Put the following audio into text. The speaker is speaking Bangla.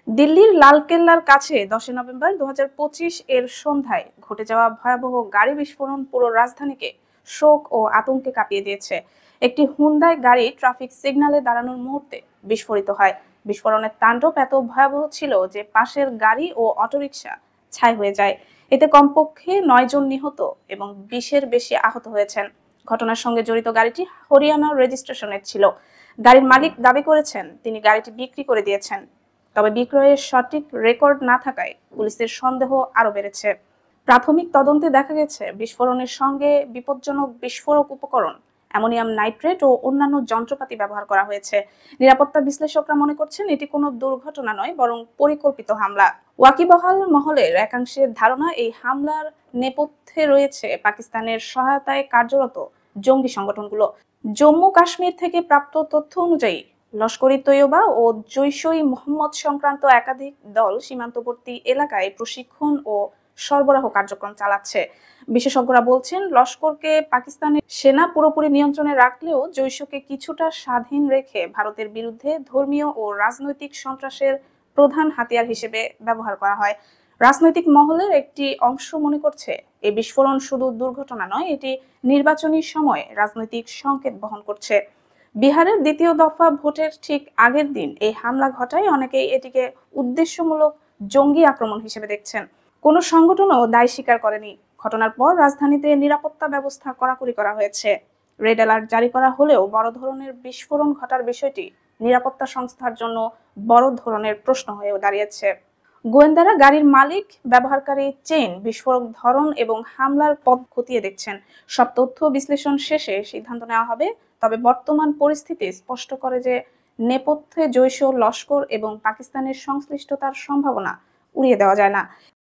দিল্লির লালকেল্লার কাছে 10 নভেম্বর 2025 এর সন্ধ্যায় ঘটে যাওয়া ভয়াবহ গাড়ি বিস্ফোরণ পুরো রাজধানীকে শোক ও আতঙ্কে কাঁপিয়ে দিয়েছে। একটি হুন্ডাই গাড়ি ট্রাফিক সিগন্যালে দাঁড়ানোর মুহূর্তে বিস্ফোরিত হয়। বিস্ফোরণের তাণ্ডব এত ভয়াবহ ছিল যে পাশের গাড়ি ও অটোরিকশা ছাই হয়ে যায়। এতে কমপক্ষে 9 জন নিহত এবং 20-এর বেশি আহত হয়েছেন। ঘটনার সঙ্গে জড়িত গাড়িটি হরিয়ানার রেজিস্ট্রেশনের ছিল। গাড়ির মালিক দাবি করেছেন তিনি গাড়িটি বিক্রি করে দিয়েছেন। তবে বিক্রয়ের সঠিক রেকর্ড না থাকায় পুলিশের সন্দেহ আরও বেড়েছে। প্রাথমিক তদন্তে দেখা গেছে বিস্ফোরণের সঙ্গে বিপজ্জনক বিস্ফোরক উপকরণ, অ্যামোনিয়াম নাইট্রেট ও অন্যান্য যন্ত্রপাতি ব্যবহার করা হয়েছে। নিরাপত্তা বিশ্লেষকরা মনে করছেন এটি কোনো দুর্ঘটনা নয়, বরং পরিকল্পিত হামলা। ওয়াকিবহাল মহলের একাংশের ধারণা এই হামলার নেপথ্যে রয়েছে পাকিস্তানের সহায়তায় কার্যরত জঙ্গি সংগঠনগুলো। জম্মু কাশ্মীর থেকে প্রাপ্ত তথ্য অনুযায়ী লস্কর-ই-তৈয়বা ও জৈশ-ই-মোহাম্মদ সংক্রান্ত একাধিক দল সীমান্তবর্তী এলাকায় প্রশিক্ষণ ও সরবরাহ কার্যক্রম চালাচ্ছে। বিশেষজ্ঞরা বলছেন লস্করকে পাকিস্তানের সেনা পুরোপুরি নিয়ন্ত্রণে রাখলেও জৈশকে কিছুটা স্বাধীন রেখে ভারতের বিরুদ্ধে ধর্মীয় ও রাজনৈতিক সন্ত্রাসের প্রধান হাতিয়ার হিসেবে ব্যবহার করা হয়। রাজনৈতিক মহলের একটি অংশ মনে করছে এই বিস্ফোরণ শুধু দুর্ঘটনা নয়, এটি নির্বাচনী সময়ে রাজনৈতিক সংকেত বহন করছে। বিহারের দ্বিতীয় দফা ভোটের ঠিক আগের দিন এই হামলা ঘটায় অনেকেই এটিকে উদ্দেশ্যমূলক জঙ্গি আক্রমণ হিসেবে দেখছেন। কোনো সংগঠনও দায় স্বীকার করেনি। ঘটনার পর রাজধানীতে নিরাপত্তা ব্যবস্থা কড়াকড়ি করা হয়েছে। রেড অ্যালার্ট জারি করা হলেও বড় ধরনের বিস্ফোরণ ঘটার বিষয়টি নিরাপত্তা সংস্থার জন্য বড় ধরনের প্রশ্ন হয়ে দাঁড়িয়েছে। গোয়েন্দারা গাড়ির মালিক, ব্যবহারকারী, চেইন, বিস্ফোরক ধরন এবং হামলার পথ খতিয়ে দেখছেন। সব তথ্য বিশ্লেষণ শেষে সিদ্ধান্ত নেওয়া হবে। তবে বর্তমান পরিস্থিতি স্পষ্ট করে যে নেপথ্যে জৈশ, লস্কর এবং পাকিস্তানের সংশ্লিষ্টতার সম্ভাবনা উড়িয়ে দেওয়া যায় না।